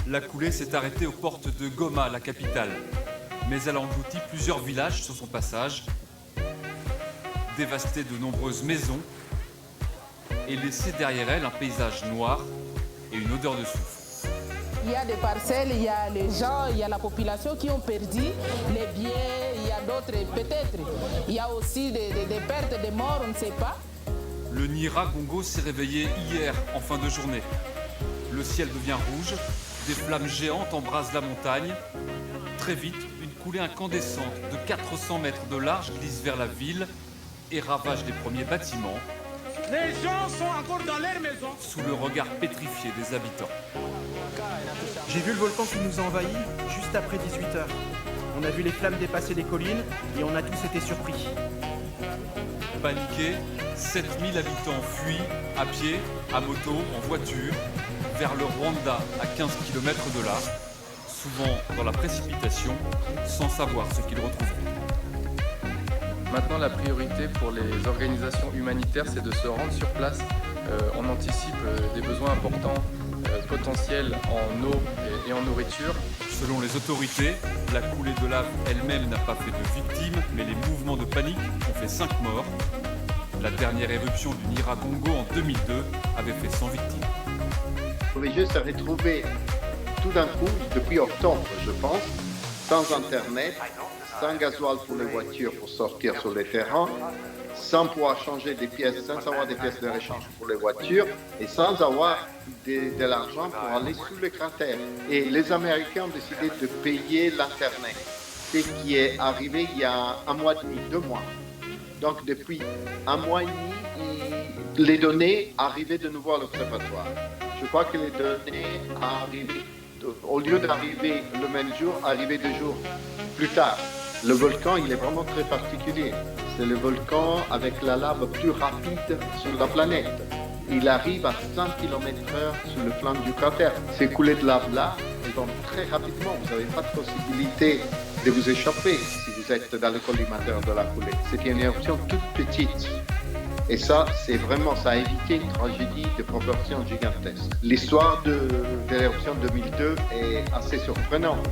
La coulée s'est arrêtée aux portes de Goma, la capitale. Mais elle a englouti plusieurs villages sur son passage, dévasté de nombreuses maisons et laissé derrière elle un paysage noir et une odeur de soufre. Il y a des parcelles, il y a les gens, il y a la population qui ont perdu les biens, il y a d'autres peut-être. Il y a aussi des pertes, des morts, on ne sait pas. Le Nyiragongo s'est réveillé hier en fin de journée. Le ciel devient rouge, des flammes géantes embrasent la montagne. Très vite, une coulée incandescente de 400 mètres de large glisse vers la ville et ravage les premiers bâtiments. Les gens sont encore dans leurs maisons. Sous le regard pétrifié des habitants. J'ai vu le volcan qui nous a envahis juste après 18h. On a vu les flammes dépasser les collines et on a tous été surpris. Paniqués, 7000 habitants fuient à pied, à moto, en voiture, vers le Rwanda à 15 km de là, souvent dans la précipitation, sans savoir ce qu'ils retrouveront. Maintenant, la priorité pour les organisations humanitaires, c'est de se rendre sur place. On anticipe des besoins importants potentiels en eau et en nourriture. Selon les autorités, la coulée de lave elle-même n'a pas fait de victimes, mais les mouvements de panique ont fait 5 morts. La dernière éruption du Nyiragongo en 2002 avait fait 100 victimes. Le jeu s'est retrouvé tout d'un coup, depuis octobre, je pense, sans Internet, sans gasoil pour les voitures pour sortir sur les terrains, sans pouvoir changer des pièces, sans avoir des pièces de rechange pour les voitures et sans avoir de l'argent pour aller sous le cratère. Et les Américains ont décidé de payer l'Internet, ce qui est arrivé il y a un mois et demi, 2 mois. Donc depuis un mois et demi, les données arrivaient de nouveau à l'observatoire. Je crois que les données arrivaient, au lieu d'arriver le même jour, arrivaient 2 jours plus tard. Le volcan, il est vraiment très particulier. C'est le volcan avec la lave plus rapide sur la planète. Il arrive à 100 km/h sur le flanc du cratère. Ces coulées de lave-là, elles vont très rapidement. Vous n'avez pas de possibilité de vous échapper si vous êtes dans le collimateur de la coulée. C'est une éruption toute petite. Et ça, c'est vraiment, ça a évité une tragédie de proportions gigantesques. L'histoire de l'éruption 2002 est assez surprenante.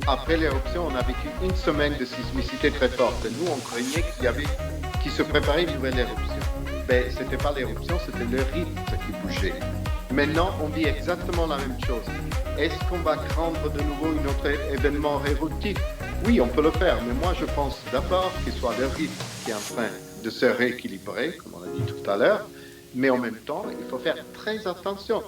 Après l'éruption, on a vécu une semaine de sismicité très forte. Nous, on craignait qu'il se préparait une nouvelle éruption. Mais ce n'était pas l'éruption, c'était le rythme qui bougeait. Maintenant, on vit exactement la même chose. Est-ce qu'on va craindre de nouveau un autre événement éruptif? Oui, on peut le faire, mais moi je pense d'abord qu'il soit le rythme qui est en train de se rééquilibrer, comme on l'a dit tout à l'heure, mais en même temps, il faut faire très attention.